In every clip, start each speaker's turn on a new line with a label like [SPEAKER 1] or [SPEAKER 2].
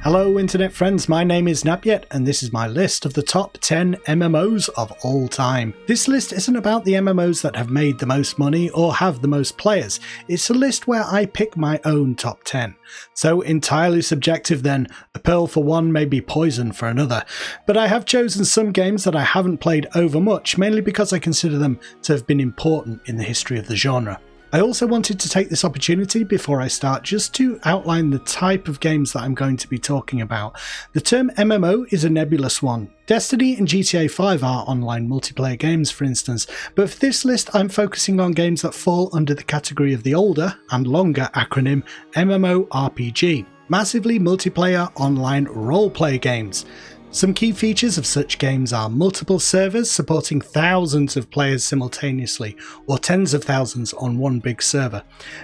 [SPEAKER 1] Hello internet friends, my name is Nabyet and this is my list of the top 10 MMOs of all time. This list isn't about the MMOs that have made the most money or have the most players, it's a list where I pick my own top 10. So entirely subjective then, a pearl for one may be poison for another. But I have chosen some games that I haven't played over much, mainly because I consider them to have been important in the history of the genre. I also wanted to take this opportunity before I start just to outline the type of games that I'm going to be talking about. The term MMO is a nebulous one. Destiny and GTA 5 are online multiplayer games, for instance, but for this list I'm focusing on games that fall under the category of the older and longer acronym MMORPG, massively multiplayer online role-play games. Some key features of such games are multiple servers supporting thousands of players simultaneously, or tens of thousands on one big server.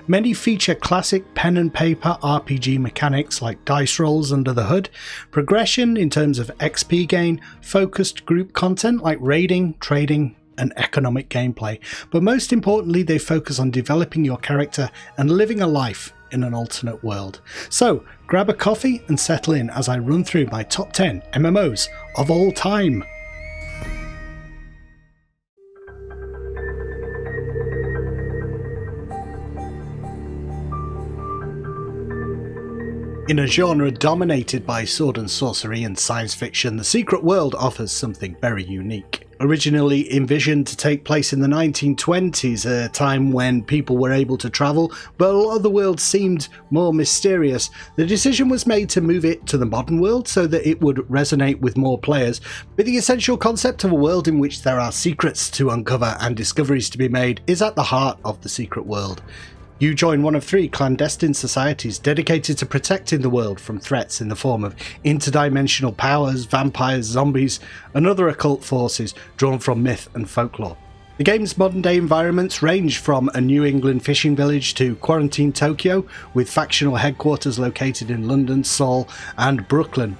[SPEAKER 1] Many feature classic pen and paper RPG mechanics like dice rolls under the hood, progression in terms of XP gain, focused group content like raiding, trading, and economic gameplay. But most importantly, they focus on developing your character and living a life in an alternate world. So grab a coffee and settle in as I run through my top 10 MMOs of all time. In a genre dominated by sword and sorcery and science fiction, the Secret World offers something very unique. Originally envisioned to take place in the 1920s, a time when people were able to travel, but a lot of the world seemed more mysterious, the decision was made to move it to the modern world so that it would resonate with more players. But the essential concept of a world in which there are secrets to uncover and discoveries to be made is at the heart of the Secret World. You join one of 3 clandestine societies dedicated to protecting the world from threats in the form of interdimensional powers, vampires, zombies, and other occult forces drawn from myth and folklore. The game's modern day environments range from a New England fishing village to quarantine Tokyo, with factional headquarters located in London, Seoul, and Brooklyn.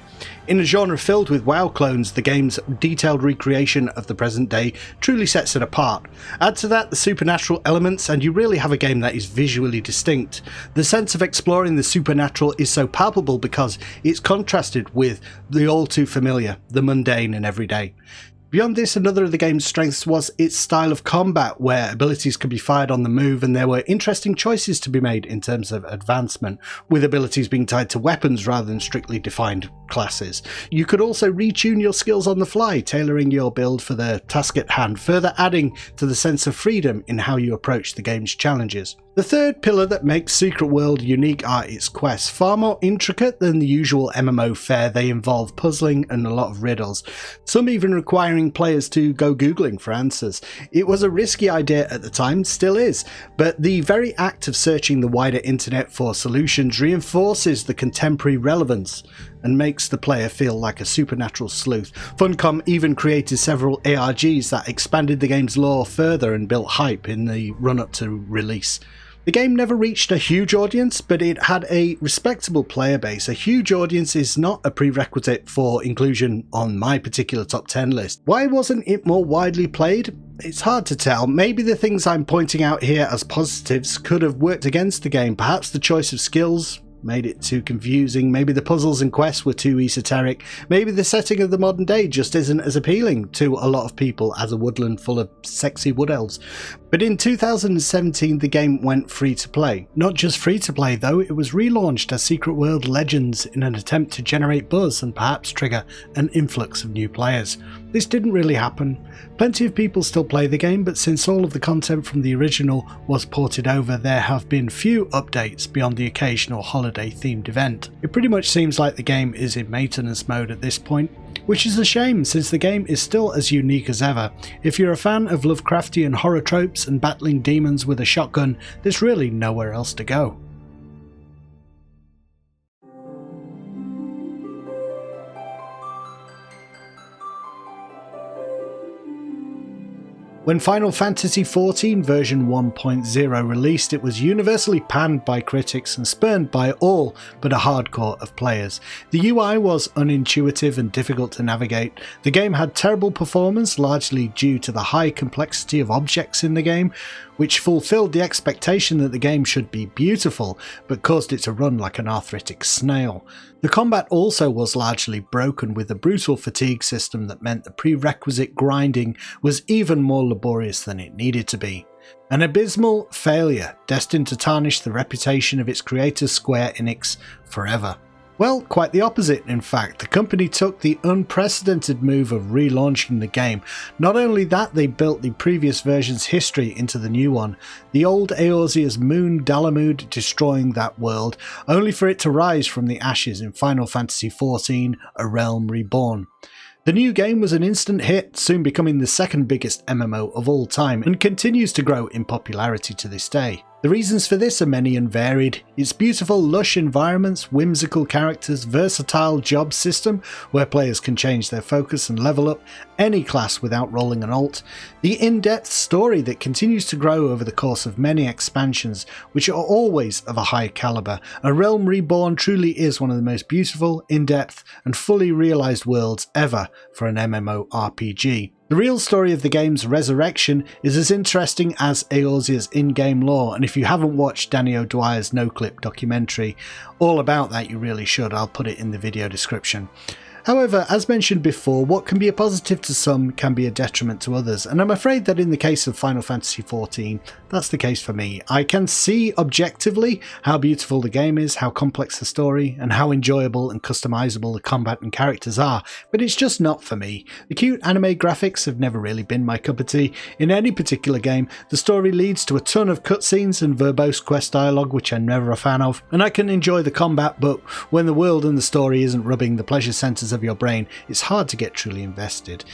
[SPEAKER 1] In a genre filled with WoW clones, the game's detailed recreation of the present day truly sets it apart. Add to that the supernatural elements and you really have a game that is visually distinct. The sense of exploring the supernatural is so palpable because it's contrasted with the all too familiar, the mundane and everyday. Beyond this, another of the game's strengths was its style of combat, where abilities could be fired on the move and there were interesting choices to be made in terms of advancement, with abilities being tied to weapons rather than strictly defined classes. You could also retune your skills on the fly, tailoring your build for the task at hand, further adding to the sense of freedom in how you approach the game's challenges. The third pillar that makes Secret World unique are its quests. Far more intricate than the usual MMO fare, they involve puzzling and a lot of riddles, some even requiring players to go googling for answers. It was a risky idea at the time, still is, but the very act of searching the wider internet for solutions reinforces the contemporary relevance and makes the player feel like a supernatural sleuth. Funcom even created several ARGs that expanded the game's lore further and built hype in the run-up to release. The game never reached a huge audience, but it had a respectable player base. A huge audience is not a prerequisite for inclusion on my particular top 10 list. Why wasn't it more widely played? It's hard to tell. Maybe the things I'm pointing out here as positives could have worked against the game. Perhaps the choice of skills made it too confusing, maybe the puzzles and quests were too esoteric, maybe the setting of the modern day just isn't as appealing to a lot of people as a woodland full of sexy wood elves. But in 2017 the game went free to play. Not just free to play though, it was relaunched as Secret World Legends in an attempt to generate buzz and perhaps trigger an influx of new players. This didn't really happen. Plenty of people still play the game, but since all of the content from the original was ported over, there have been few updates beyond the occasional holiday themed event. It pretty much seems like the game is in maintenance mode at this point, which is a shame since the game is still as unique as ever. If you're a fan of Lovecraftian horror tropes and battling demons with a shotgun, there's really nowhere else to go. When Final Fantasy XIV version 1.0 released, it was universally panned by critics and spurned by all but a hardcore of players. The UI was unintuitive and difficult to navigate. The game had terrible performance, largely due to the high complexity of objects in the game, which fulfilled the expectation that the game should be beautiful, but caused it to run like an arthritic snail. The combat also was largely broken, with a brutal fatigue system that meant the prerequisite grinding was even more laborious than it needed to be. An abysmal failure, destined to tarnish the reputation of its creator Square Enix forever. Well, quite the opposite in fact. The company took the unprecedented move of relaunching the game. Not only that, they built the previous version's history into the new one. The old Eorzea's moon Dalamud destroying that world, only for it to rise from the ashes in Final Fantasy XIV, A Realm Reborn. The new game was an instant hit, soon becoming the second biggest MMO of all time, and continues to grow in popularity to this day. The reasons for this are many and varied. Its beautiful, lush environments, whimsical characters, versatile job system where players can change their focus and level up any class without rolling an alt, the in-depth story that continues to grow over the course of many expansions, which are always of a high caliber. A Realm Reborn truly is one of the most beautiful, in-depth, and fully realised worlds ever for an MMORPG. The real story of the game's resurrection is as interesting as Eorzea's in-game lore, and if you haven't watched Danny O'Dwyer's Noclip documentary all about that, you really should. I'll put it in the video description. However, as mentioned before, what can be a positive to some can be a detriment to others, and I'm afraid that in the case of Final Fantasy XIV, that's the case for me. I can see objectively how beautiful the game is, how complex the story, and how enjoyable and customizable the combat and characters are, but it's just not for me. The cute anime graphics have never really been my cup of tea. In any particular game, the story leads to a ton of cutscenes and verbose quest dialogue, which I'm never a fan of, and I can enjoy the combat, but when the world and the story isn't rubbing the pleasure centres of your brain, it's hard to get truly invested.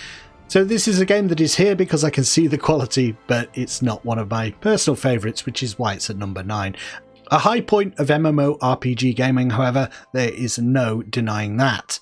[SPEAKER 1] So this is a game that is here because I can see the quality, but it's not one of my personal favourites, which is why it's at number 9. A high point of MMORPG gaming, however, there is no denying that.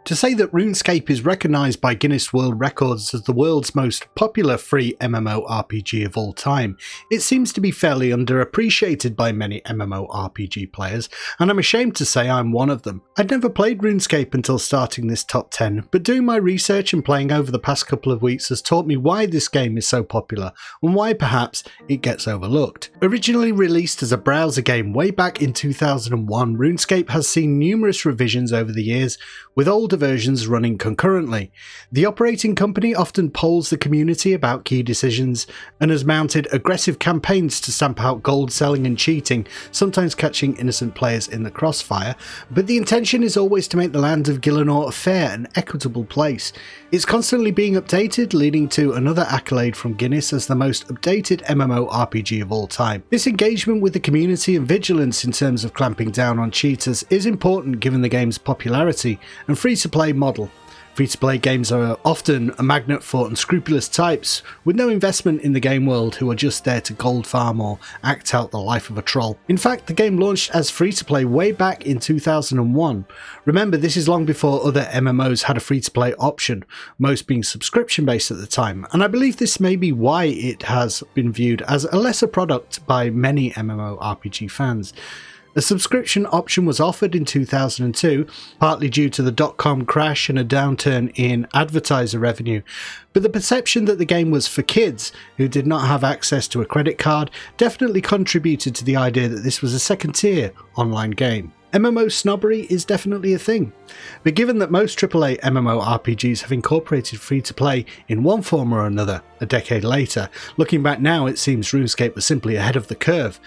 [SPEAKER 1] To say that RuneScape is recognised by Guinness World Records as the world's most popular free MMORPG of all time, it seems to be fairly underappreciated by many MMORPG players, and I'm ashamed to say I'm one of them. I'd never played RuneScape until starting this top 10, but doing my research and playing over the past couple of weeks has taught me why this game is so popular, and why perhaps it gets overlooked. Originally released as a browser game way back in 2001, RuneScape has seen numerous revisions over the years, with older versions running concurrently. The operating company often polls the community about key decisions and has mounted aggressive campaigns to stamp out gold selling and cheating, sometimes catching innocent players in the crossfire, but the intention is always to make the land of Gielinor a fair and equitable place. It's constantly being updated, leading to another accolade from Guinness as the most updated MMORPG of all time. This engagement with the community and vigilance in terms of clamping down on cheaters is important given the game's popularity and free-to-play model. Free-to-play games are often a magnet for unscrupulous types with no investment in the game world who are just there to gold farm or act out the life of a troll. In fact, the game launched as free-to-play way back in 2001. Remember, this is long before other MMOs had a free-to-play option, most being subscription-based at the time, and I believe this may be why it has been viewed as a lesser product by many MMORPG fans. A subscription option was offered in 2002, partly due to the dot-com crash and a downturn in advertiser revenue, but the perception that the game was for kids who did not have access to a credit card definitely contributed to the idea that this was a second-tier online game. MMO snobbery is definitely a thing, but given that most AAA MMORPGs have incorporated free-to-play in one form or another a decade later, looking back now it seems RuneScape was simply ahead of the curve.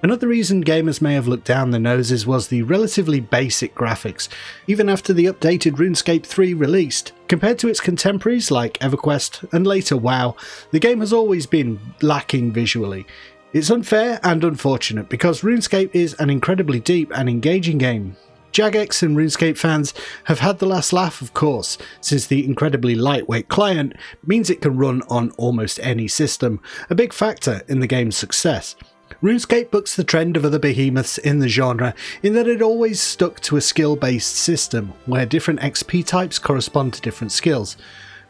[SPEAKER 1] Another reason gamers may have looked down their noses was the relatively basic graphics, even after the updated RuneScape 3 released. Compared to its contemporaries like Everquest and later WoW, the game has always been lacking visually. It's unfair and unfortunate because RuneScape is an incredibly deep and engaging game. Jagex and RuneScape fans have had the last laugh, of course, since the incredibly lightweight client means it can run on almost any system, a big factor in the game's success. RuneScape bucks the trend of other behemoths in the genre in that it always stuck to a skill-based system where different XP types correspond to different skills.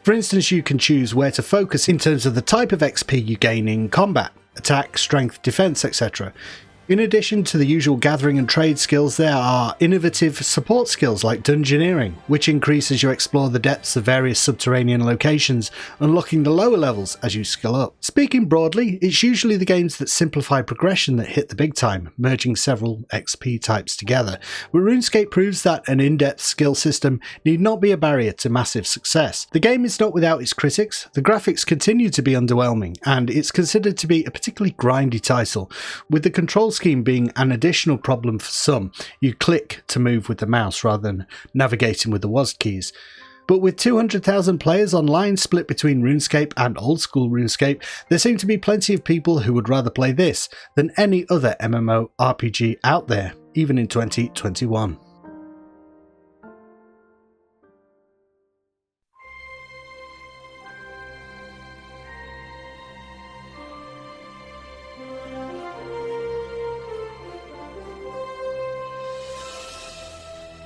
[SPEAKER 1] For instance, you can choose where to focus in terms of the type of XP you gain in combat, attack, strength, defense, etc. In addition to the usual gathering and trade skills, there are innovative support skills like dungeoneering, which increase as you explore the depths of various subterranean locations, unlocking the lower levels as you skill up. Speaking broadly, it's usually the games that simplify progression that hit the big time, merging several XP types together, but RuneScape proves that an in-depth skill system need not be a barrier to massive success. The game is not without its critics, the graphics continue to be underwhelming, and it's considered to be a particularly grindy title, with the control scheme being an additional problem for some. You click to move with the mouse rather than navigating with the WASD keys. But with 200,000 players online split between RuneScape and old school RuneScape, there seem to be plenty of people who would rather play this than any other MMORPG out there, even in 2021.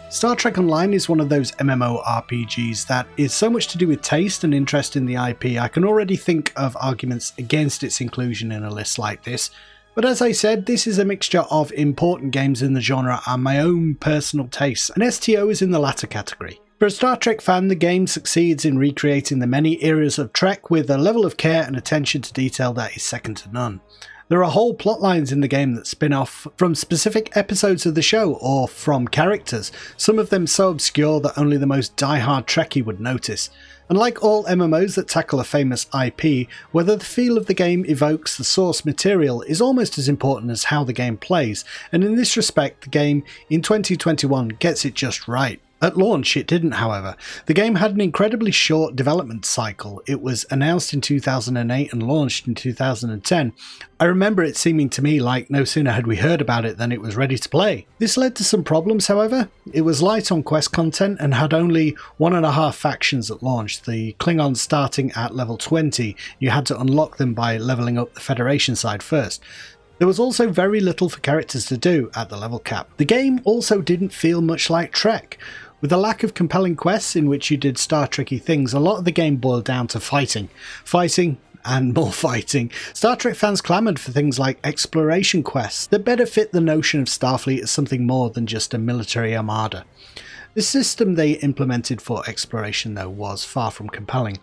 [SPEAKER 1] Star Trek Online is one of those MMORPGs that is so much to do with taste and interest in the IP. I can already think of arguments against its inclusion in a list like this. But as I said, this is a mixture of important games in the genre and my own personal tastes, and STO is in the latter category. For a Star Trek fan, the game succeeds in recreating the many eras of Trek with a level of care and attention to detail that is second to none. There are whole plot lines in the game that spin off from specific episodes of the show or from characters, some of them so obscure that only the most die-hard Trekkie would notice. And like all MMOs that tackle a famous IP, whether the feel of the game evokes the source material is almost as important as how the game plays, and in this respect the game in 2021 gets it just right. At launch it didn't, however. The game had an incredibly short development cycle. It was announced in 2008 and launched in 2010. I remember it seeming to me like no sooner had we heard about it than it was ready to play. This led to some problems, however. It was light on quest content and had only 1.5 factions at launch, the Klingons starting at level 20. You had to unlock them by leveling up the Federation side first. There was also very little for characters to do at the level cap. The game also didn't feel much like Trek. With a lack of compelling quests in which you did Star Trek-y things, a lot of the game boiled down to fighting. Fighting and more fighting. Star Trek fans clamoured for things like exploration quests that better fit the notion of Starfleet as something more than just a military armada. The system they implemented for exploration, though, was far from compelling.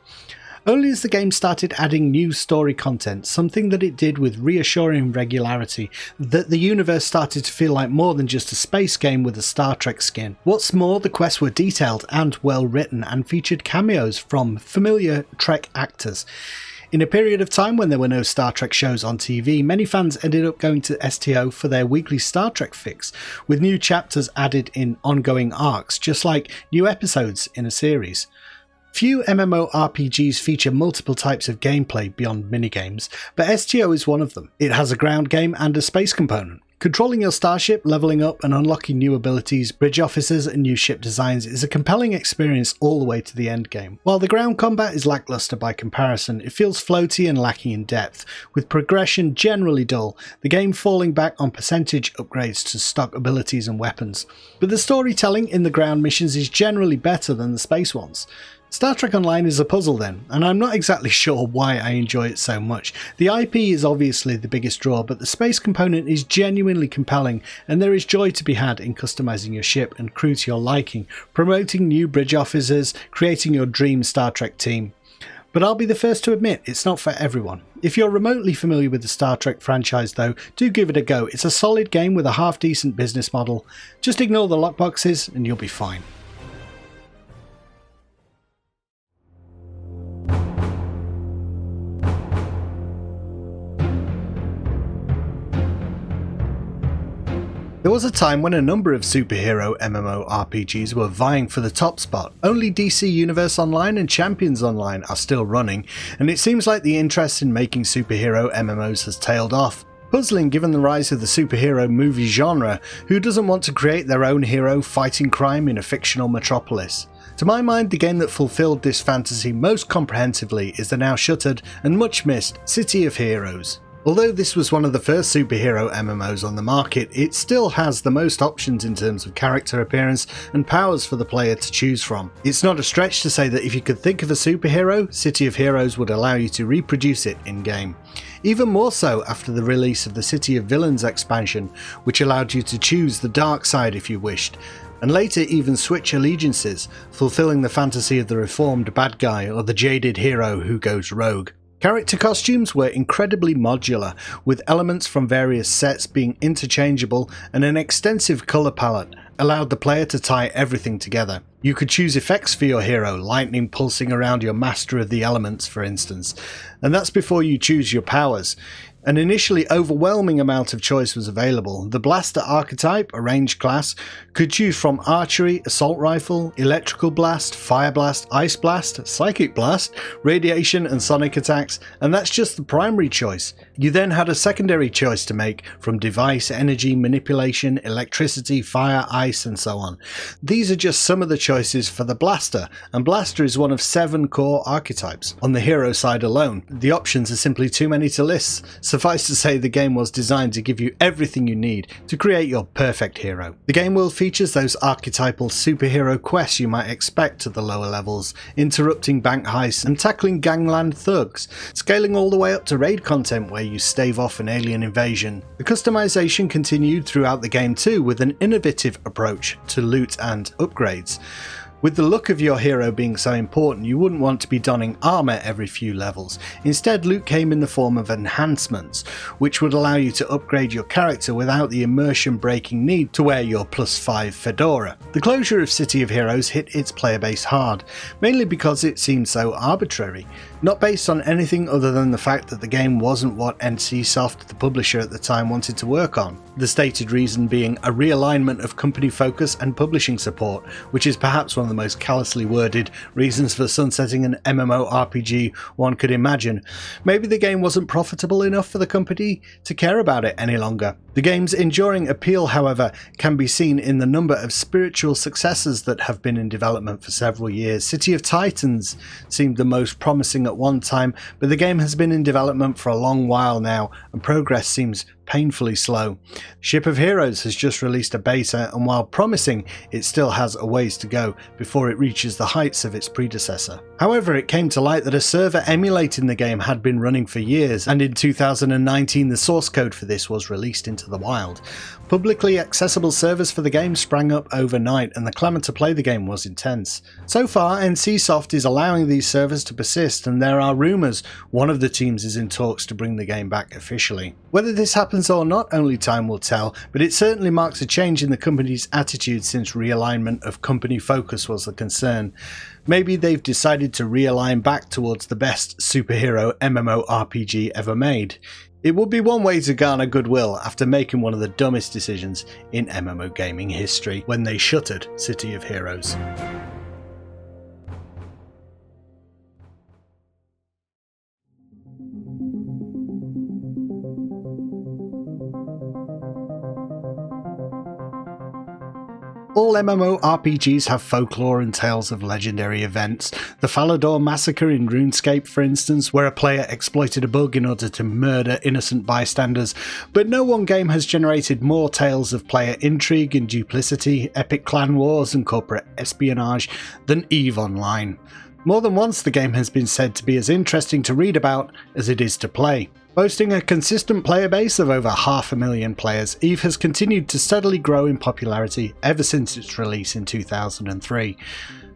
[SPEAKER 1] Only as the game started adding new story content, something that it did with reassuring regularity, that the universe started to feel like more than just a space game with a Star Trek skin. What's more, the quests were detailed and well written and featured cameos from familiar Trek actors. In a period of time when there were no Star Trek shows on TV, many fans ended up going to STO for their weekly Star Trek fix, with new chapters added in ongoing arcs, just like new episodes in a series. Few MMORPGs feature multiple types of gameplay beyond minigames, but STO is one of them. It has a ground game and a space component. Controlling your starship, leveling up and unlocking new abilities, bridge officers and new ship designs is a compelling experience all the way to the end game. While the ground combat is lackluster by comparison, it feels floaty and lacking in depth, with progression generally dull, the game falling back on percentage upgrades to stock abilities and weapons. But the storytelling in the ground missions is generally better than the space ones. Star Trek Online is a puzzle then, and I'm not exactly sure why I enjoy it so much. The IP is obviously the biggest draw, but the space component is genuinely compelling, and there is joy to be had in customizing your ship and crew to your liking, promoting new bridge officers, creating your dream Star Trek team. But I'll be the first to admit it's not for everyone. If you're remotely familiar with the Star Trek franchise though, do give it a go. It's a solid game with a half-decent business model. Just ignore the lockboxes and you'll be fine. There was a time when a number of superhero MMORPGs were vying for the top spot. Only DC Universe Online and Champions Online are still running, and it seems like the interest in making superhero MMOs has tailed off. Puzzling given the rise of the superhero movie genre, who doesn't want to create their own hero fighting crime in a fictional metropolis? To my mind, the game that fulfilled this fantasy most comprehensively is the now shuttered and much missed City of Heroes. Although this was one of the first superhero MMOs on the market, it still has the most options in terms of character appearance and powers for the player to choose from. It's not a stretch to say that if you could think of a superhero, City of Heroes would allow you to reproduce it in-game. Even more so after the release of the City of Villains expansion, which allowed you to choose the dark side if you wished, and later even switch allegiances, fulfilling the fantasy of the reformed bad guy or the jaded hero who goes rogue. Character costumes were incredibly modular, with elements from various sets being interchangeable, and an extensive colour palette allowed the player to tie everything together. You could choose effects for your hero, lightning pulsing around your master of the elements for instance, and that's before you choose your powers. An initially overwhelming amount of choice was available. The blaster archetype, a ranged class, could choose from archery, assault rifle, electrical blast, fire blast, ice blast, psychic blast, radiation and sonic attacks, and that's just the primary choice. You then had a secondary choice to make from device, energy, manipulation, electricity, fire, ice and so on. These are just some of the choices for the blaster, and blaster is one of 7 core archetypes. On the hero side alone, the options are simply too many to list. Suffice to say, the game was designed to give you everything you need to create your perfect hero. The game world features those archetypal superhero quests you might expect at the lower levels, interrupting bank heists and tackling gangland thugs, scaling all the way up to raid content where you stave off an alien invasion. The customization continued throughout the game too, with an innovative approach to loot and upgrades. With the look of your hero being so important, you wouldn't want to be donning armour every few levels. Instead, loot came in the form of enhancements, which would allow you to upgrade your character without the immersion-breaking need to wear your +5 fedora. The closure of City of Heroes hit its player base hard, mainly because it seemed so arbitrary, not based on anything other than the fact that the game wasn't what NCSoft, the publisher at the time, wanted to work on. The stated reason being a realignment of company focus and publishing support, which is perhaps one of the most callously worded reasons for sunsetting an MMORPG one could imagine. Maybe the game wasn't profitable enough for the company to care about it any longer. The game's enduring appeal, however, can be seen in the number of spiritual successors that have been in development for several years. City of Titans seemed the most promising at one time, but the game has been in development for a long while now, and progress seems painfully slow. Ship of Heroes has just released a beta, and while promising, it still has a ways to go before it reaches the heights of its predecessor. However, it came to light that a server emulating the game had been running for years, and in 2019 the source code for this was released into the wild. Publicly accessible servers for the game sprang up overnight, and the clamour to play the game was intense. So far, NCSoft is allowing these servers to persist, and there are rumours one of the teams is in talks to bring the game back officially. Whether this happens or not, only time will tell, but it certainly marks a change in the company's attitude since realignment of company focus was the concern. Maybe they've decided to realign back towards the best superhero MMORPG ever made. It would be one way to garner goodwill after making one of the dumbest decisions in MMO gaming history when they shuttered City of Heroes. All MMORPGs have folklore and tales of legendary events. The Falador massacre in RuneScape, for instance, where a player exploited a bug in order to murder innocent bystanders, but no one game has generated more tales of player intrigue and duplicity, epic clan wars and corporate espionage than EVE Online. More than once the game has been said to be as interesting to read about as it is to play. Boasting a consistent player base of over 500,000 players, EVE has continued to steadily grow in popularity ever since its release in 2003.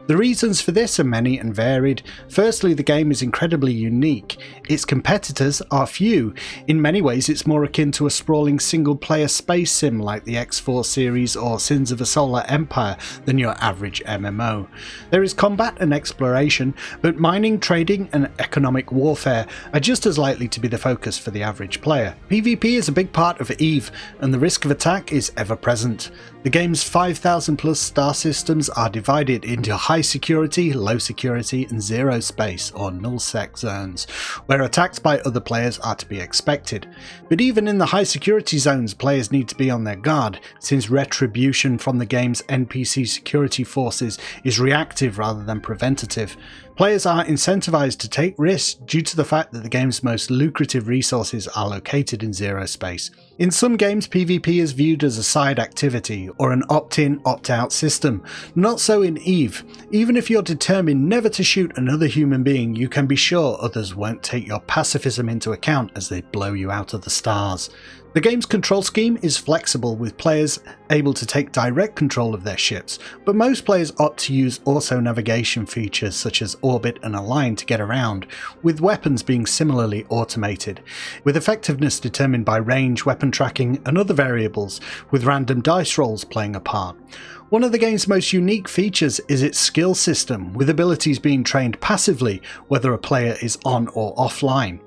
[SPEAKER 1] The reasons for this are many and varied. Firstly, the game is incredibly unique. Its competitors are few. In many ways, it's more akin to a sprawling single-player space sim like the X4 series or Sins of a Solar Empire than your average MMO. There is combat and exploration, but mining, trading, and economic warfare are just as likely to be the focus for the average player. PvP is a big part of EVE, and the risk of attack is ever present. The game's 5,000 plus star systems are divided into high security, low security, and zero space or nullsec zones, where attacks by other players are to be expected. But even in the high security zones, players need to be on their guard, since retribution from the game's NPC security forces is reactive rather than preventative. Players are incentivized to take risks due to the fact that the game's most lucrative resources are located in zero space. In some games, PvP is viewed as a side activity or an opt-in, opt-out system. Not so in EVE. Even if you're determined never to shoot another human being, you can be sure others won't take your pacifism into account as they blow you out of the stars. The game's control scheme is flexible, with players able to take direct control of their ships, but most players opt to use auto-navigation features such as orbit and align to get around, with weapons being similarly automated, with effectiveness determined by range, weapon tracking and other variables, with random dice rolls playing a part. One of the game's most unique features is its skill system, with abilities being trained passively whether a player is on or offline.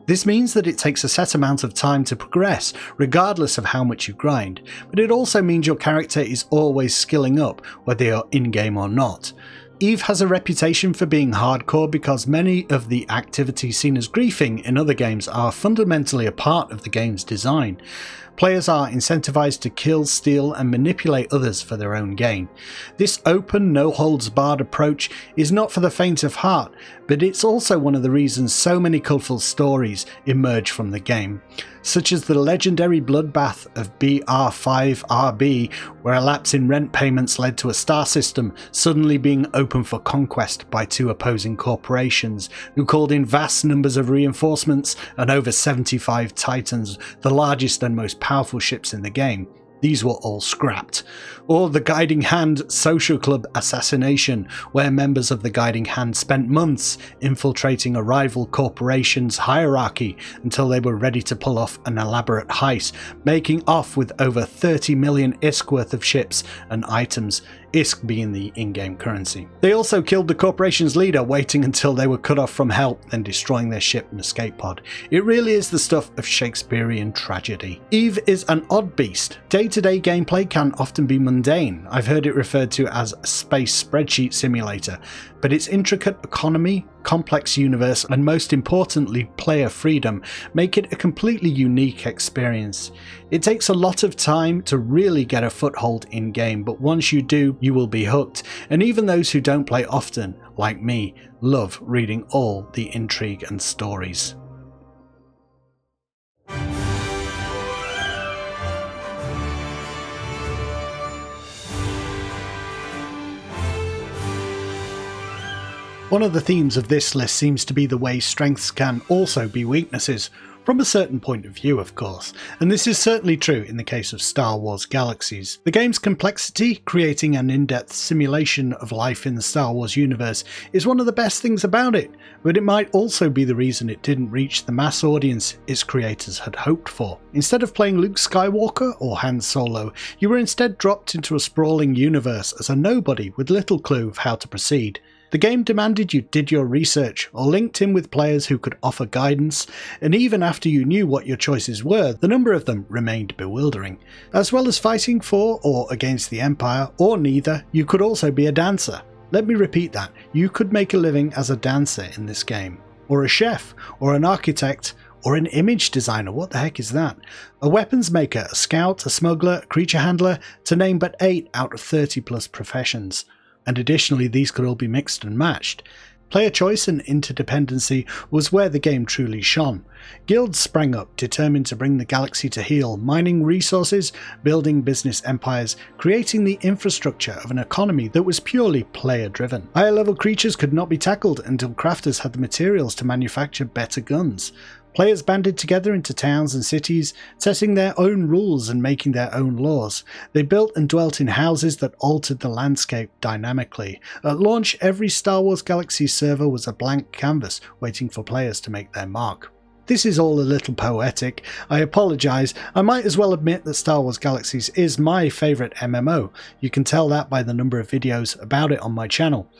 [SPEAKER 1] This means that it takes a set amount of time to progress, regardless of how much you grind, but it also means your character is always skilling up, whether you're in-game or not. EVE has a reputation for being hardcore because many of the activities seen as griefing in other games are fundamentally a part of the game's design. Players are incentivized to kill, steal and manipulate others for their own gain. This open, no-holds-barred approach is not for the faint of heart, but it's also one of the reasons so many colourful stories emerge from the game, such as the legendary bloodbath of BR5RB, where a lapse in rent payments led to a star system suddenly being open for conquest by two opposing corporations, who called in vast numbers of reinforcements and over 75 titans, the largest and most powerful ships in the game. These were all scrapped. Or the Guiding Hand Social Club assassination, where members of the Guiding Hand spent months infiltrating a rival corporation's hierarchy until they were ready to pull off an elaborate heist, making off with over 30 million ISK worth of ships and items, ISK being the in-game currency. They also killed the corporation's leader, waiting until they were cut off from help, then destroying their ship and escape pod. It really is the stuff of Shakespearean tragedy. EVE is an odd beast. Day-to-day gameplay can often be mundane. I've heard it referred to as a space spreadsheet simulator, but its intricate economy, complex universe, and most importantly player freedom make it a completely unique experience. It takes a lot of time to really get a foothold in game, but once you do, you will be hooked, and even those who don't play often, like me, love reading all the intrigue and stories. One of the themes of this list seems to be the way strengths can also be weaknesses, from a certain point of view of course, and this is certainly true in the case of Star Wars Galaxies. The game's complexity, creating an in-depth simulation of life in the Star Wars universe, is one of the best things about it, but it might also be the reason it didn't reach the mass audience its creators had hoped for. Instead of playing Luke Skywalker or Han Solo, you were instead dropped into a sprawling universe as a nobody with little clue of how to proceed. The game demanded you did your research or linked in with players who could offer guidance, and even after you knew what your choices were, the number of them remained bewildering. As well as fighting for or against the Empire, or neither, you could also be a dancer. Let me repeat that, you could make a living as a dancer in this game, or a chef, or an architect, or an image designer. What the heck is that? A weapons maker, a scout, a smuggler, a creature handler, to name but 8 out of 30 plus professions. And additionally these could all be mixed and matched. Player choice and interdependency was where the game truly shone. Guilds sprang up, determined to bring the galaxy to heel, mining resources, building business empires, creating the infrastructure of an economy that was purely player driven. Higher level creatures could not be tackled until crafters had the materials to manufacture better guns. Players banded together into towns and cities, setting their own rules and making their own laws. They built and dwelt in houses that altered the landscape dynamically. At launch, every Star Wars Galaxies server was a blank canvas, waiting for players to make their mark. This is all a little poetic. I apologise. I might as well admit that Star Wars Galaxies is my favourite MMO. You can tell that by the number of videos about it on my channel.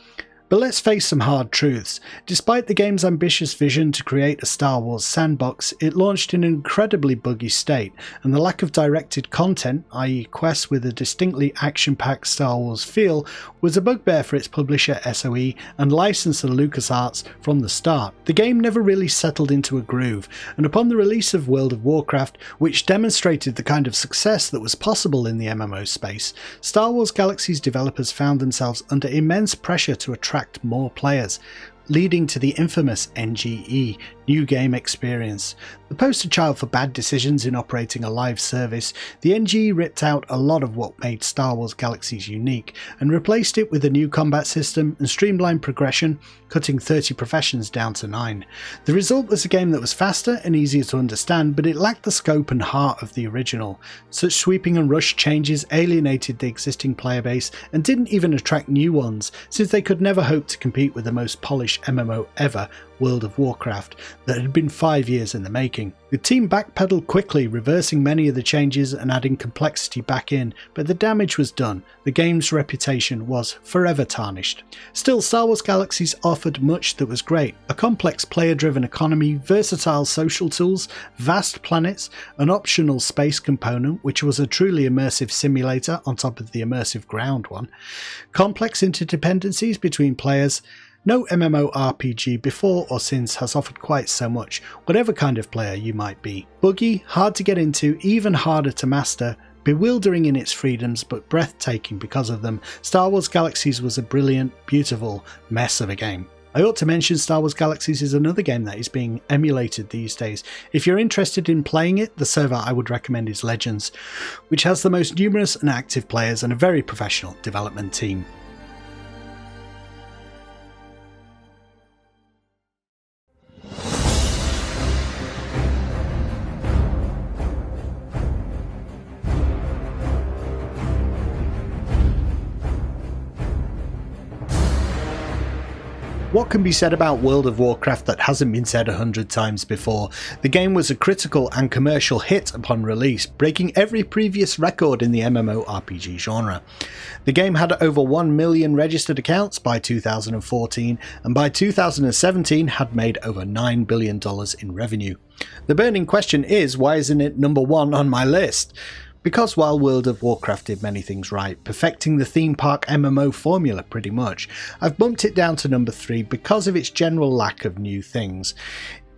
[SPEAKER 1] But let's face some hard truths. Despite the game's ambitious vision to create a Star Wars sandbox, it launched in an incredibly buggy state, and the lack of directed content, i.e. quests with a distinctly action-packed Star Wars feel, was a bugbear for its publisher SOE and licensor LucasArts from the start. The game never really settled into a groove, and upon the release of World of Warcraft, which demonstrated the kind of success that was possible in the MMO space, Star Wars Galaxies developers found themselves under immense pressure to attract more players. leading to the infamous NGE, New Game Experience. The poster child for bad decisions in operating a live service, the NGE ripped out a lot of what made Star Wars Galaxies unique and replaced it with a new combat system and streamlined progression, cutting 30 professions down to 9. The result was a game that was faster and easier to understand, but it lacked the scope and heart of the original. Such sweeping and rushed changes alienated the existing player base and didn't even attract new ones, since they could never hope to compete with the most polished MMO ever, World of Warcraft, that had been 5 years in the making. The team backpedaled quickly, reversing many of the changes and adding complexity back in, but the damage was done. The game's reputation was forever tarnished. Still, Star Wars Galaxies offered much that was great: a complex player-driven economy, versatile social tools, vast planets, an optional space component which was a truly immersive simulator on top of the immersive ground one, complex interdependencies between players. No MMORPG before or since has offered quite so much, whatever kind of player you might be. Buggy, hard to get into, even harder to master, bewildering in its freedoms but breathtaking because of them, Star Wars Galaxies was a brilliant, beautiful mess of a game. I ought to mention Star Wars Galaxies is another game that is being emulated these days. If you're interested in playing it, the server I would recommend is Legends, which has the most numerous and active players and a very professional development team. What can be said about World of Warcraft that hasn't been said 100 times before? The game was a critical and commercial hit upon release, breaking every previous record in the MMORPG genre. The game had over 1 million registered accounts by 2014, and by 2017 had made over $9 billion in revenue. The burning question is, why isn't it number 1 on my list? Because while World of Warcraft did many things right, perfecting the theme park MMO formula pretty much, I've bumped it down to number 3 because of its general lack of new things.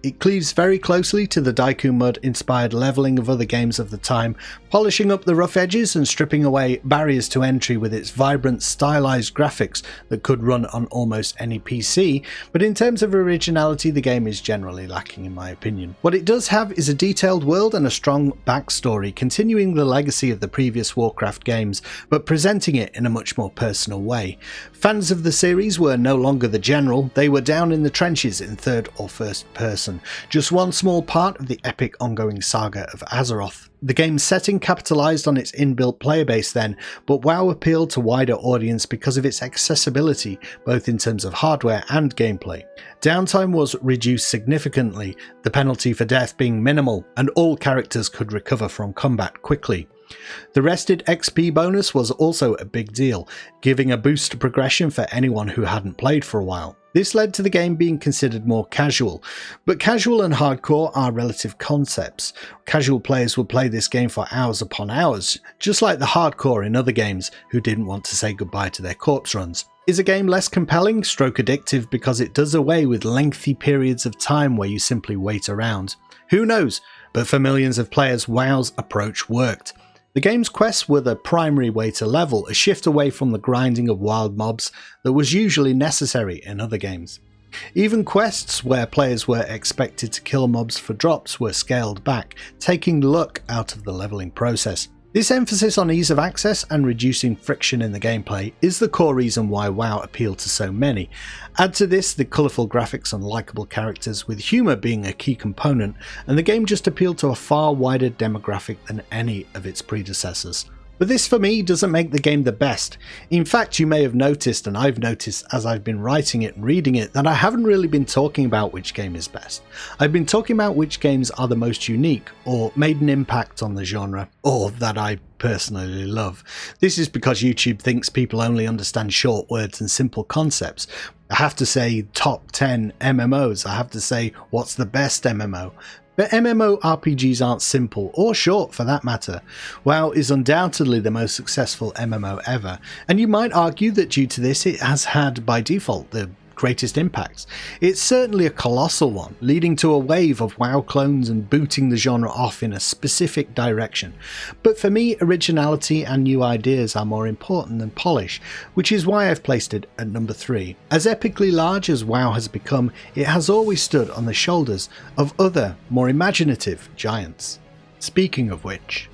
[SPEAKER 1] It cleaves very closely to the Daiku Mud inspired leveling of other games of the time, polishing up the rough edges and stripping away barriers to entry with its vibrant, stylized graphics that could run on almost any PC, but in terms of originality the game is generally lacking in my opinion. What it does have is a detailed world and a strong backstory, continuing the legacy of the previous Warcraft games, but presenting it in a much more personal way. Fans of the series were no longer the general, they were down in the trenches in third or first person, just one small part of the epic ongoing saga of Azeroth. The game's setting capitalised on its inbuilt player base then, but WoW appealed to wider audience because of its accessibility, both in terms of hardware and gameplay. Downtime was reduced significantly, the penalty for death being minimal, and all characters could recover from combat quickly. The rested XP bonus was also a big deal, giving a boost to progression for anyone who hadn't played for a while. This led to the game being considered more casual, but casual and hardcore are relative concepts. Casual players would play this game for hours upon hours, just like the hardcore in other games who didn't want to say goodbye to their corpse runs. Is a game less compelling, stroke addictive, because it does away with lengthy periods of time where you simply wait around? Who knows, but for millions of players WoW's approach worked. The game's quests were the primary way to level, a shift away from the grinding of wild mobs that was usually necessary in other games. Even quests where players were expected to kill mobs for drops were scaled back, taking luck out of the leveling process. This emphasis on ease of access and reducing friction in the gameplay is the core reason why WoW appealed to so many. Add to this the colourful graphics and likeable characters, with humour being a key component, and the game just appealed to a far wider demographic than any of its predecessors. But this for me doesn't make the game the best. In fact, you may have noticed, and I've noticed as I've been writing it and reading it, that I haven't really been talking about which game is best. I've been talking about which games are the most unique, or made an impact on the genre, or that I personally love. This is because YouTube thinks people only understand short words and simple concepts. I have to say top 10 MMOs, I have to say what's the best MMO. But MMORPGs aren't simple, or short for that matter. WoW is undoubtedly the most successful MMO ever, and you might argue that due to this it has had by default the greatest impacts. It's certainly a colossal one, leading to a wave of WoW clones and booting the genre off in a specific direction. But for me, originality and new ideas are more important than polish, which is why I've placed it at number 3. As epically large as WoW has become, it has always stood on the shoulders of other, more imaginative giants. Speaking of which,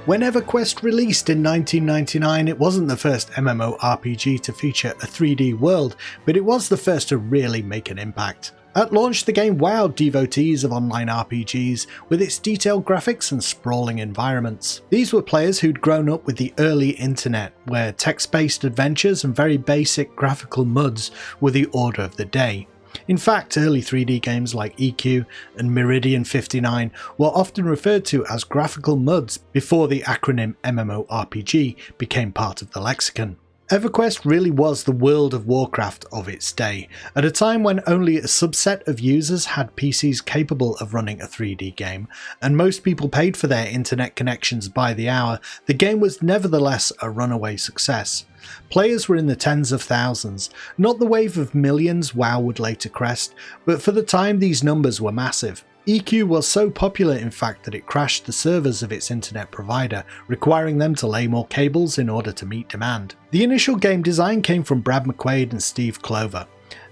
[SPEAKER 1] when Everquest released in 1999, it wasn't the first MMORPG to feature a 3D world, but it was the first to really make an impact. At launch, the game wowed devotees of online RPGs with its detailed graphics and sprawling environments. These were players who'd grown up with the early internet, where text-based adventures and very basic graphical MUDs were the order of the day. In fact, early 3D games like EQ and Meridian 59 were often referred to as graphical MUDs before the acronym MMORPG became part of the lexicon. Everquest really was the World of Warcraft of its day. At a time when only a subset of users had PCs capable of running a 3D game, and most people paid for their internet connections by the hour, the game was nevertheless a runaway success. Players were in the tens of thousands, not the wave of millions WoW would later crest, but for the time these numbers were massive. EQ was so popular in fact that it crashed the servers of its internet provider, requiring them to lay more cables in order to meet demand. The initial game design came from Brad McQuaid and Steve Clover.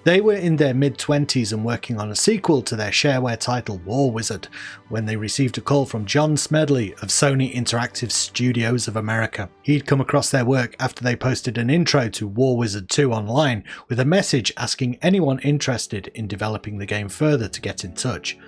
[SPEAKER 1] They were in their mid-20s and working on a sequel to their shareware title War Wizard, when they received a call from John Smedley of Sony Interactive Studios of America. He'd come across their work after they posted an intro to War Wizard 2 online with a message asking anyone interested in developing the game further to get in touch.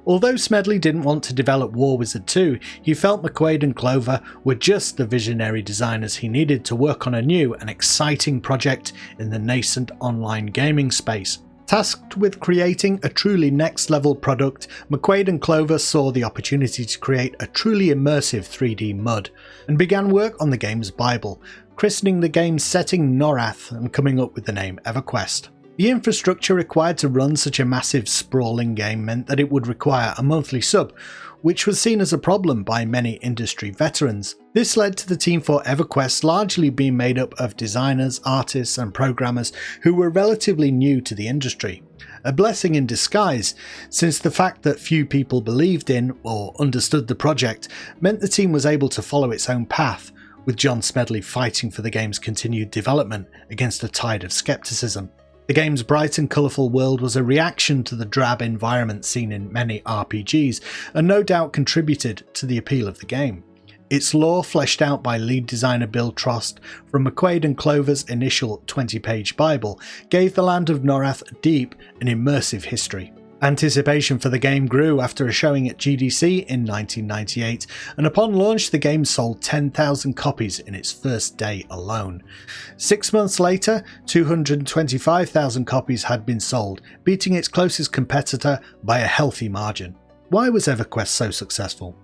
[SPEAKER 1] Although Smedley didn't want to develop War Wizard 2, he felt McQuaid and Clover were just the visionary designers he needed to work on a new and exciting project in the nascent online gaming space. Tasked with creating a truly next-level product, McQuaid and Clover saw the opportunity to create a truly immersive 3D MUD, and began work on the game's Bible, christening the game's setting Norath and coming up with the name Everquest. The infrastructure required to run such a massive, sprawling game meant that it would require a monthly sub, which was seen as a problem by many industry veterans. This led to the team for Everquest largely being made up of designers, artists and programmers who were relatively new to the industry. A blessing in disguise, since the fact that few people believed in or understood the project meant the team was able to follow its own path, with John Smedley fighting for the game's continued development against a tide of skepticism. The game's bright and colourful world was a reaction to the drab environment seen in many RPGs, and no doubt contributed to the appeal of the game. Its lore, fleshed out by lead designer Bill Trost from McQuaid and Clover's initial 20-page Bible, gave the land of Norath a deep and immersive history. Anticipation for the game grew after a showing at GDC in 1998, and upon launch the game sold 10,000 copies in its first day alone. 6 months later, 225,000 copies had been sold, beating its closest competitor by a healthy margin. Why was Everquest so successful?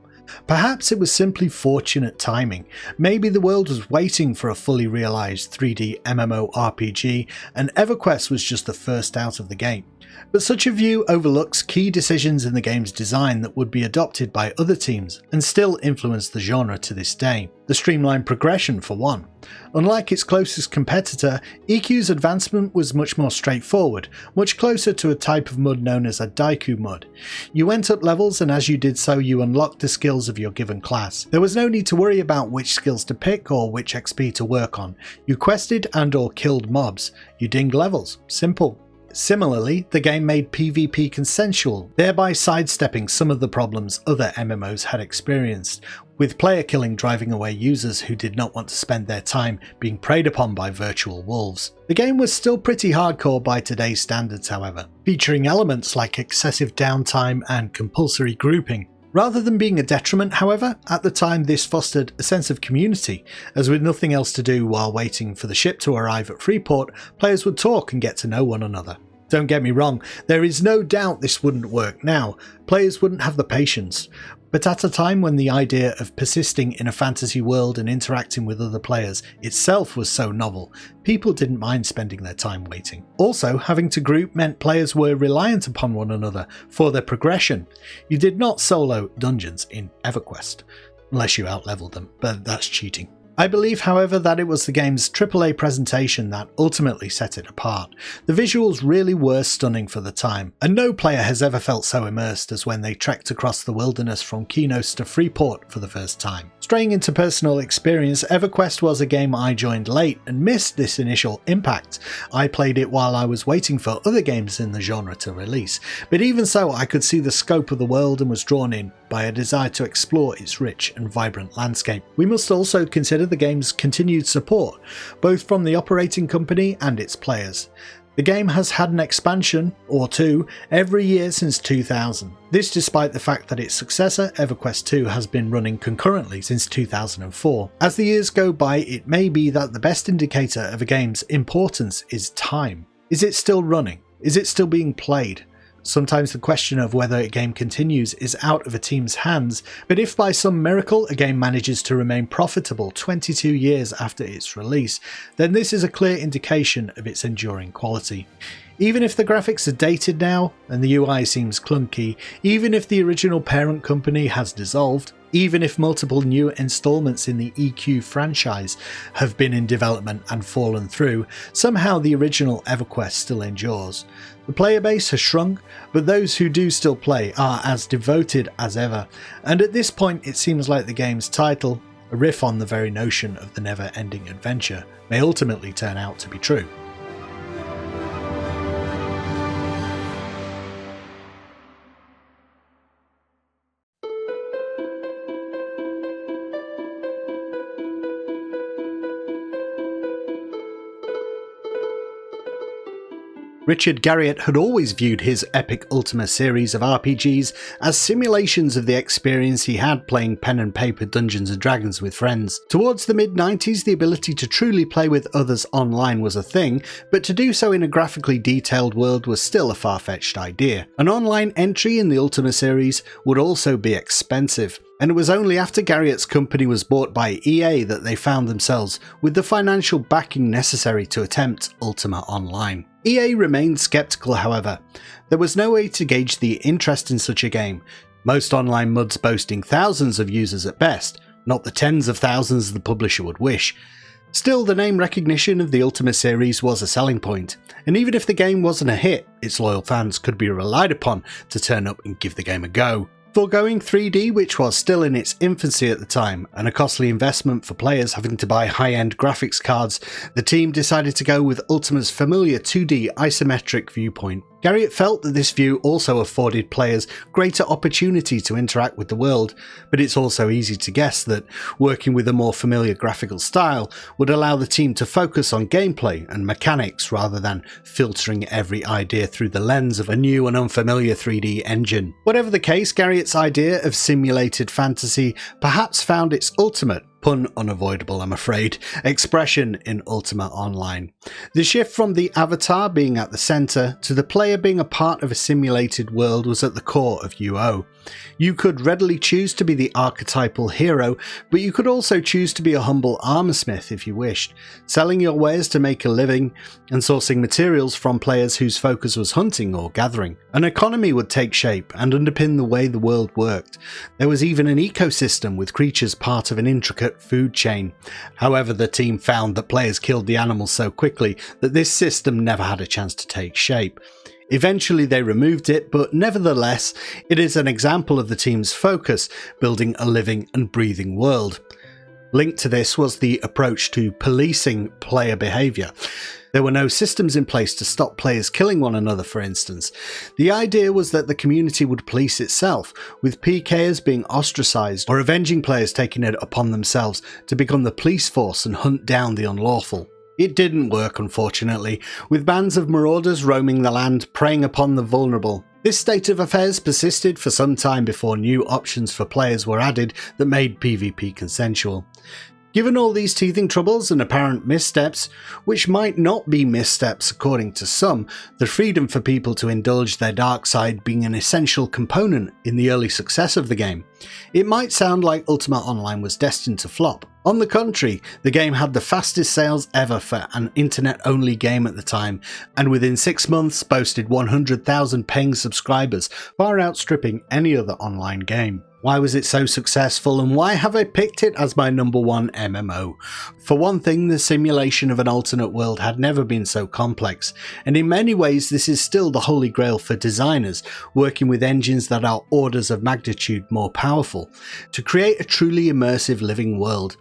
[SPEAKER 1] Perhaps it was simply fortunate timing. Maybe the world was waiting for a fully realised 3D MMORPG, and Everquest was just the first out of the gate. But such a view overlooks key decisions in the game's design that would be adopted by other teams and still influence the genre to this day. The streamlined progression, for one. Unlike its closest competitor, EQ's advancement was much more straightforward, much closer to a type of MUD known as a Daiku MUD. You went up levels, and as you did so you unlocked the skills of your given class. There was no need to worry about which skills to pick or which XP to work on. You quested and or killed mobs. You dinged levels. Simple. Similarly, the game made PvP consensual, thereby sidestepping some of the problems other MMOs had experienced, with player killing driving away users who did not want to spend their time being preyed upon by virtual wolves. The game was still pretty hardcore by today's standards, however, featuring elements like excessive downtime and compulsory grouping. Rather than being a detriment, however, at the time this fostered a sense of community, as with nothing else to do while waiting for the ship to arrive at Freeport, players would talk and get to know one another. Don't get me wrong, there is no doubt this wouldn't work now, players wouldn't have the patience, But at a time when the idea of persisting in a fantasy world and interacting with other players itself was so novel, people didn't mind spending their time waiting. Also, having to group meant players were reliant upon one another for their progression. You did not solo dungeons in Everquest, unless you outleveled them, but that's cheating. I believe, however, that it was the game's AAA presentation that ultimately set it apart. The visuals really were stunning for the time, and no player has ever felt so immersed as when they trekked across the wilderness from Kinos to Freeport for the first time. Straying into personal experience, Everquest was a game I joined late and missed this initial impact. I played it while I was waiting for other games in the genre to release, but even so I could see the scope of the world and was drawn in by a desire to explore its rich and vibrant landscape. We must also consider the game's continued support, both from the operating company and its players. The game has had an expansion, or two, every year since 2000. This despite the fact that its successor, EverQuest 2, has been running concurrently since 2004. As the years go by, it may be that the best indicator of a game's importance is time. Is it still running? Is it still being played? Sometimes the question of whether a game continues is out of a team's hands, but if by some miracle a game manages to remain profitable 22 years after its release, then this is a clear indication of its enduring quality. Even if the graphics are dated now and the UI seems clunky, even if the original parent company has dissolved, even if multiple new installments in the EQ franchise have been in development and fallen through, somehow the original EverQuest still endures. The player base has shrunk, but those who do still play are as devoted as ever, and at this point it seems like the game's title, a riff on the very notion of the never-ending adventure, may ultimately turn out to be true. Richard Garriott had always viewed his epic Ultima series of RPGs as simulations of the experience he had playing pen and paper Dungeons & Dragons with friends. Towards the mid-90s, the ability to truly play with others online was a thing, but to do so in a graphically detailed world was still a far-fetched idea. An online entry in the Ultima series would also be expensive, and it was only after Garriott's company was bought by EA that they found themselves with the financial backing necessary to attempt Ultima Online. EA remained skeptical, however. There was no way to gauge the interest in such a game, most online MUDs boasting thousands of users at best, not the tens of thousands the publisher would wish. Still, the name recognition of the Ultima series was a selling point, and even if the game wasn't a hit, its loyal fans could be relied upon to turn up and give the game a go. Foregoing 3D, which was still in its infancy at the time, and a costly investment for players having to buy high-end graphics cards, the team decided to go with Ultima's familiar 2D isometric viewpoint. Garriott felt that this view also afforded players greater opportunity to interact with the world, but it's also easy to guess that working with a more familiar graphical style would allow the team to focus on gameplay and mechanics rather than filtering every idea through the lens of a new and unfamiliar 3D engine. Whatever the case, Garriott's idea of simulated fantasy perhaps found its ultimate, pun unavoidable I'm afraid, expression in Ultima Online. The shift from the avatar being at the centre to the player being a part of a simulated world was at the core of UO. You could readily choose to be the archetypal hero, but you could also choose to be a humble armorsmith if you wished, selling your wares to make a living and sourcing materials from players whose focus was hunting or gathering. An economy would take shape and underpin the way the world worked. There was even an ecosystem with creatures part of an intricate food chain. However, the team found that players killed the animals so quickly that this system never had a chance to take shape. Eventually they removed it, but nevertheless, it is an example of the team's focus, building a living and breathing world. Linked to this was the approach to policing player behaviour. There were no systems in place to stop players killing one another, for instance. The idea was that the community would police itself, with PKers being ostracised or avenging players taking it upon themselves to become the police force and hunt down the unlawful. It didn't work, unfortunately, with bands of marauders roaming the land, preying upon the vulnerable. This state of affairs persisted for some time before new options for players were added that made PvP consensual. Given all these teething troubles and apparent missteps, which might not be missteps according to some, the freedom for people to indulge their dark side being an essential component in the early success of the game, it might sound like Ultima Online was destined to flop. On the contrary, the game had the fastest sales ever for an internet-only game at the time, and within 6 months boasted 100,000 paying subscribers, far outstripping any other online game. Why was it so successful, and why have I picked it as my #1 MMO? For one thing, the simulation of an alternate world had never been so complex, and in many ways this is still the holy grail for designers, working with engines that are orders of magnitude more powerful, to create a truly immersive living world.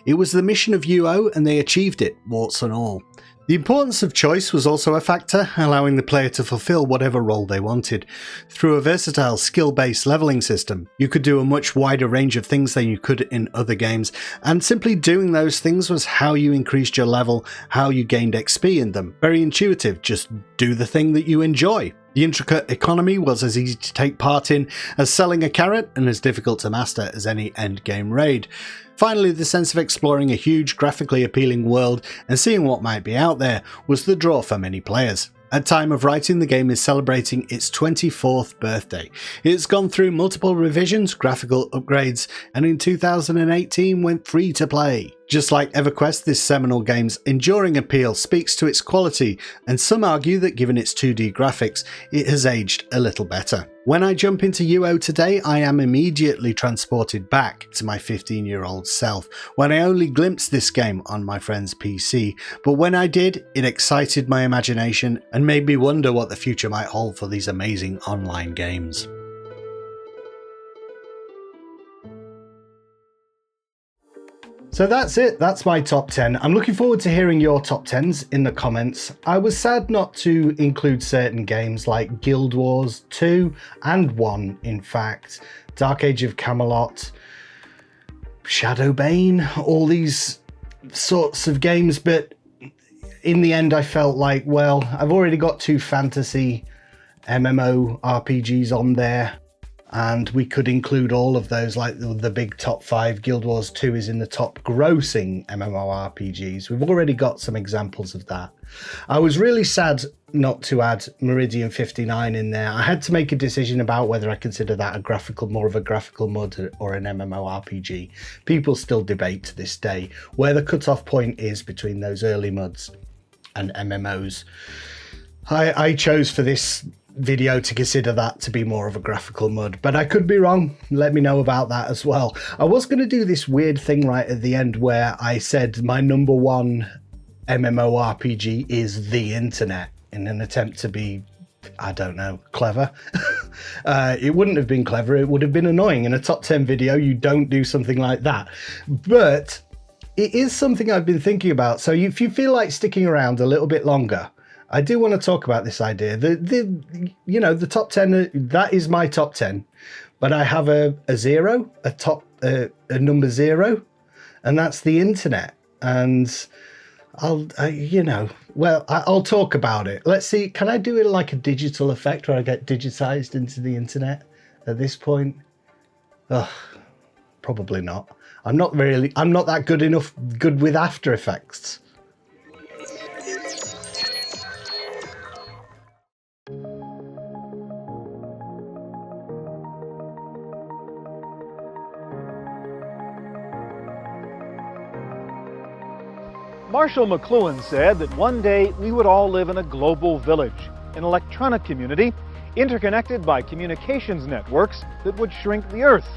[SPEAKER 1] It was the mission of UO, and they achieved it, warts and all. The importance of choice was also a factor, allowing the player to fulfill whatever role they wanted. Through a versatile skill-based leveling system, you could do a much wider range of things than you could in other games, and simply doing those things was how you increased your level, how you gained XP in them. Very intuitive, just do the thing that you enjoy. The intricate economy was as easy to take part in as selling a carrot, and as difficult to master as any endgame raid. Finally, the sense of exploring a huge, graphically appealing world and seeing what might be out there was the draw for many players. At time of writing, the game is celebrating its 24th birthday. It's gone through multiple revisions, graphical upgrades, and in 2018 went free to play. Just like Everquest, this seminal game's enduring appeal speaks to its quality, and some argue that given its 2D graphics, it has aged a little better. When I jump into UO today, I am immediately transported back to my 15-year-old self, when I only glimpsed this game on my friend's PC, but when I did, it excited my imagination and made me wonder what the future might hold for these amazing online games. So that's it, that's my top 10. I'm looking forward to hearing your top 10s in the comments. I was sad not to include certain games like Guild Wars 2 and 1 in fact, Dark Age of Camelot, Shadowbane, all these sorts of games, but in the end I felt like, well, I've already got 2 fantasy MMORPGs on there, and we could include all of those, like the big top 5. Guild Wars 2 is in the top grossing MMORPGs. We've already got some examples of that. I was really sad not to add Meridian 59 in there. I had to make a decision about whether I consider that more of a graphical mud or an MMORPG. People still debate to this day where the cutoff point is between those early muds and MMOs. I chose for this video to consider that to be more of a graphical mud, but I could be wrong. Let me know about that as well. I was going to do this weird thing right at the end where I said my #1 MMORPG is the internet in an attempt to be, I don't know, clever. It wouldn't have been clever, it would have been annoying. In a top 10 video you don't do something like that, but it is something I've been thinking about. So if you feel like sticking around a little bit longer, I do want to talk about this idea. The top 10, that is my top 10, but I have a number 0, and that's the internet. And I'll talk about it. Let's see, can I do it like a digital effect where I get digitized into the internet at this point? Ugh, probably not. I'm not that good with After Effects.
[SPEAKER 2] Marshall McLuhan said that one day we would all live in a global village, an electronic community, interconnected by communications networks that would shrink the Earth.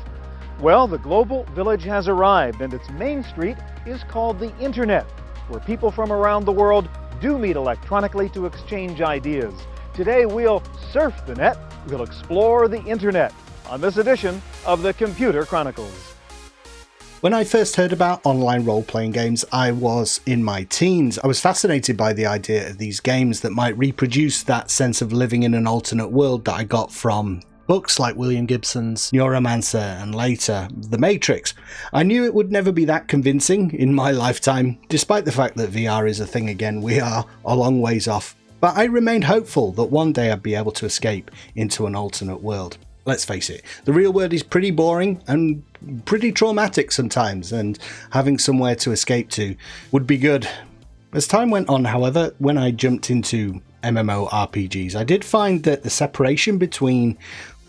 [SPEAKER 2] Well, the global village has arrived, and its main street is called the Internet, where people from around the world do meet electronically to exchange ideas. Today we'll surf the net, we'll explore the Internet on this edition of the Computer Chronicles.
[SPEAKER 1] When I first heard about online role-playing games, I was in my teens. I was fascinated by the idea of these games that might reproduce that sense of living in an alternate world that I got from books like William Gibson's Neuromancer and later The Matrix. I knew it would never be that convincing in my lifetime, despite the fact that VR is a thing again. We are a long ways off. But I remained hopeful that one day I'd be able to escape into an alternate world. Let's face it, the real world is pretty boring and pretty traumatic sometimes, and having somewhere to escape to would be good. As time went on, however, when I jumped into MMORPGs, I did find that the separation between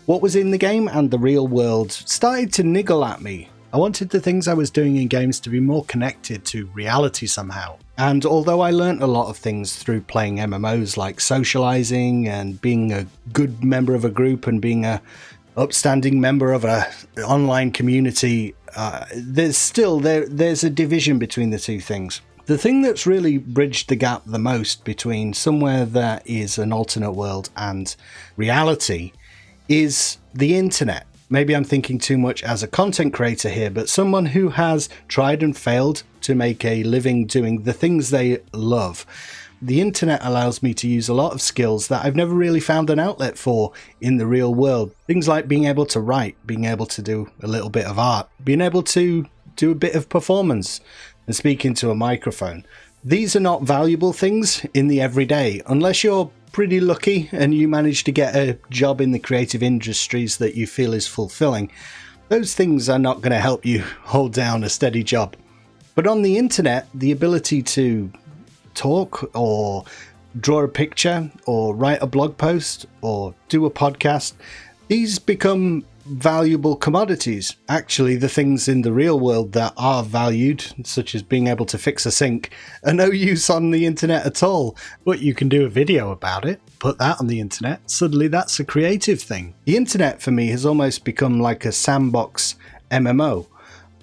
[SPEAKER 1] what was in the game and the real world started to niggle at me. I wanted the things I was doing in games to be more connected to reality somehow. And although I learnt a lot of things through playing MMOs, like socializing and being a good member of a group and being a upstanding member of an online community, there's a division between the two things. The thing that's really bridged the gap the most between somewhere that is an alternate world and reality is the internet. Maybe I'm thinking too much as a content creator here, but someone who has tried and failed to make a living doing the things they love. The internet allows me to use a lot of skills that I've never really found an outlet for in the real world. Things like being able to write, being able to do a little bit of art, being able to do a bit of performance and speak into a microphone. These are not valuable things in the everyday, unless you're pretty lucky and you manage to get a job in the creative industries that you feel is fulfilling. Those things are not going to help you hold down a steady job. But on the internet, the ability to talk or draw a picture or write a blog post or do a podcast, these become valuable commodities. Actually, the things in the real world that are valued, such as being able to fix a sink, are no use on the internet at all. But you can do a video about it, put that on the internet, suddenly that's a creative thing. The internet for me has almost become like a sandbox MMO.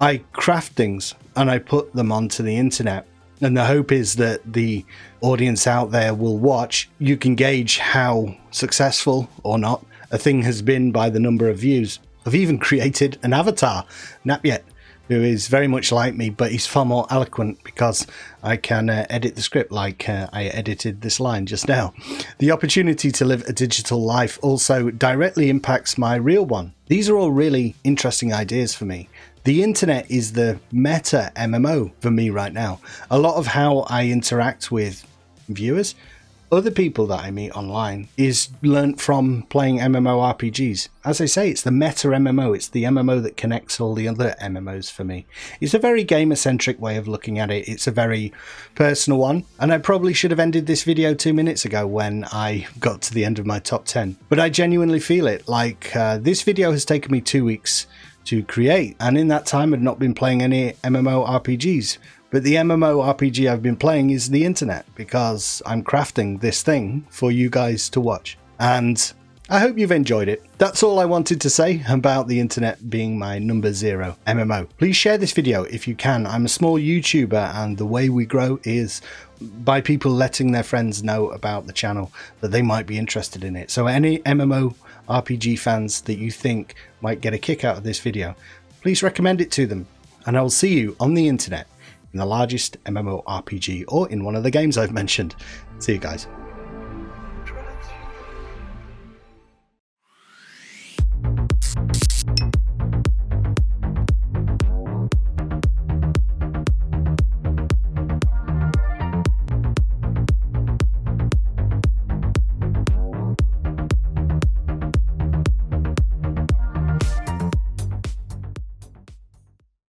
[SPEAKER 1] I craft things and I put them onto the internet, and the hope is that the audience out there will watch. You can gauge how successful or not a thing has been by the number of views. I've even created an avatar, Napyet, who is very much like me, but he's far more eloquent because I can edit the script like I edited this line just now. The opportunity to live a digital life also directly impacts my real one. These are all really interesting ideas for me. The internet is the meta MMO for me right now. A lot of how I interact with viewers, other people that I meet online, is learnt from playing MMORPGs. As I say, it's the meta MMO. It's the MMO that connects all the other MMOs for me. It's a very gamer-centric way of looking at it. It's a very personal one. And I probably should have ended this video 2 minutes ago when I got to the end of my top 10. But I genuinely feel it. Like, this video has taken me 2 weeks to create. And in that time, I've not been playing any MMORPGs. But the MMORPG I've been playing is the internet, because I'm crafting this thing for you guys to watch. And I hope you've enjoyed it. That's all I wanted to say about the internet being my number 0 MMO. Please share this video if you can. I'm a small YouTuber, and the way we grow is by people letting their friends know about the channel, that they might be interested in it. So any MMORPG fans that you think might get a kick out of this video, please recommend it to them. And I will see you on the internet in the largest MMORPG or in one of the games I've mentioned. See you guys.